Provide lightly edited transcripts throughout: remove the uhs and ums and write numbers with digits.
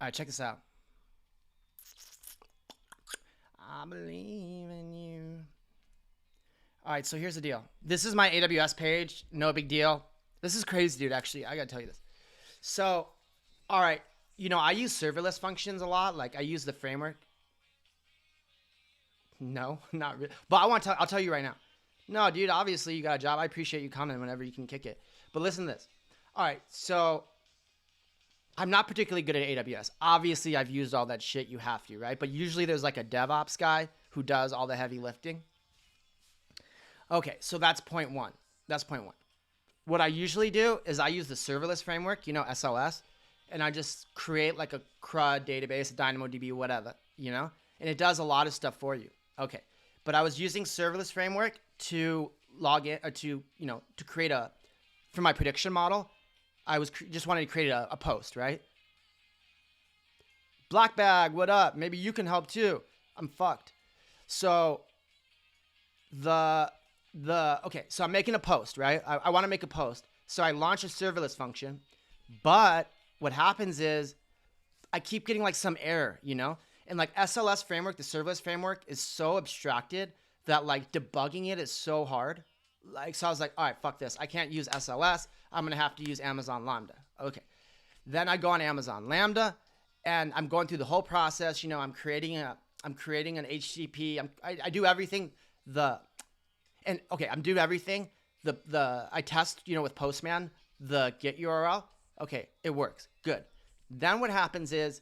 All right, check this out. I believe in you. All right, so here's the deal. This is my AWS page. No big deal. This is crazy, dude, actually. I got to tell you this. So, all right, I use serverless functions a lot. Like, I use the framework. No, not really. But I'll tell you right now. No, dude, obviously you got a job. I appreciate you coming whenever you can kick it. But listen to this. All right, so I'm not particularly good at AWS. Obviously, I've used all that shit. You have to, right? But usually there's like a DevOps guy who does all the heavy lifting. Okay, so that's point one. What I usually do is I use the serverless framework, SLS, and I just create like a CRUD database, a DynamoDB, whatever, and it does a lot of stuff for you. Okay, but I was using serverless framework to log in, or to create for my prediction model. I was just wanted to create a post, right? Black bag, what up? Maybe you can help too. I'm fucked. So okay, so I'm making a post, right? I want to make a post. So I launch a serverless function, but what happens is I keep getting like some error, And like SLS framework, the serverless framework is so abstracted that like debugging it is so hard. Like, so I was like, all right, fuck this. I can't use SLS. I'm going to have to use Amazon Lambda. Okay. Then I go on Amazon Lambda and I'm going through the whole process. I'm creating an HTTP. I do everything. I'm doing everything. I test, with Postman, the get URL. Okay. It works. Good. Then what happens is,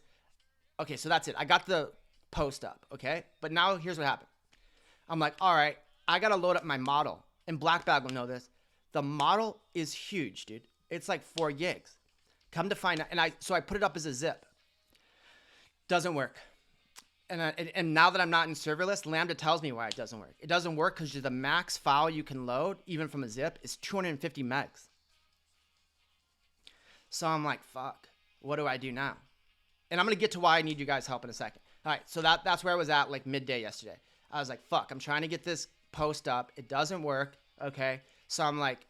okay, so that's it. I got the post up. Okay. But now here's what happened. I'm like, all right, I got to load up my model. And Black Bag will know this. The model is huge, dude. It's like 4 gigs. Come to find out, so I put it up as a zip. Doesn't work. And now that I'm not in serverless, Lambda tells me why it doesn't work. It doesn't work because the max file you can load, even from a zip, is 250 megs. So I'm like, fuck. What do I do now? And I'm gonna get to why I need you guys' help in a second. All right, so that's where I was at like midday yesterday. I was like, fuck. I'm trying to get this post up. It doesn't work. Okay. So I'm like,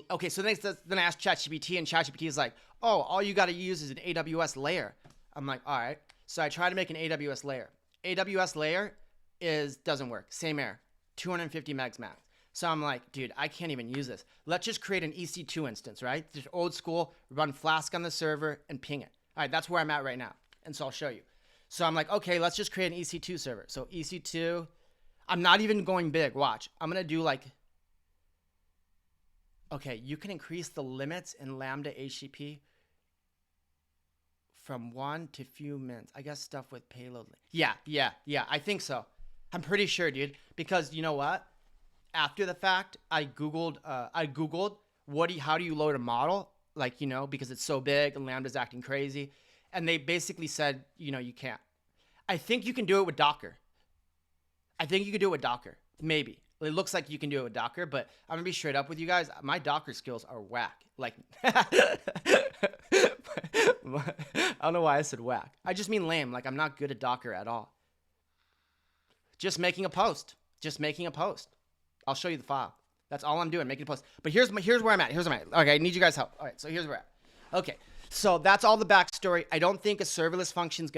okay. So then I asked ChatGPT, and ChatGPT is like, oh, all you got to use is an AWS layer. I'm like, all right. So I try to make an AWS layer. AWS layer doesn't work. Same error, 250 megs max. So I'm like, dude, I can't even use this. Let's just create an EC2 instance, right? Just old school, run Flask on the server and ping it. All right. That's where I'm at right now. And so I'll show you. So I'm like, okay, let's just create an EC2 server. So EC2, I'm not even going big. Watch. I'm going to do like, okay, you can increase the limits in Lambda HTTP from 1 to few minutes. I guess stuff with payload. Yeah. I think so. I'm pretty sure, dude. Because you know what? After the fact, I Googled how do you load a model? Like, because it's so big and Lambda's acting crazy. And they basically said, you can't. I think you can do it with Docker. Maybe. It looks like you can do it with Docker, but I'm going to be straight up with you guys. My Docker skills are whack. Like, I don't know why I said whack. I just mean lame. Like, I'm not good at Docker at all. Just making a post. I'll show you the file. That's all I'm doing, making a post. But here's where I'm at. Okay, I need you guys' help. All right, so here's where we're at. Okay, so that's all the backstory. I don't think a serverless function is going to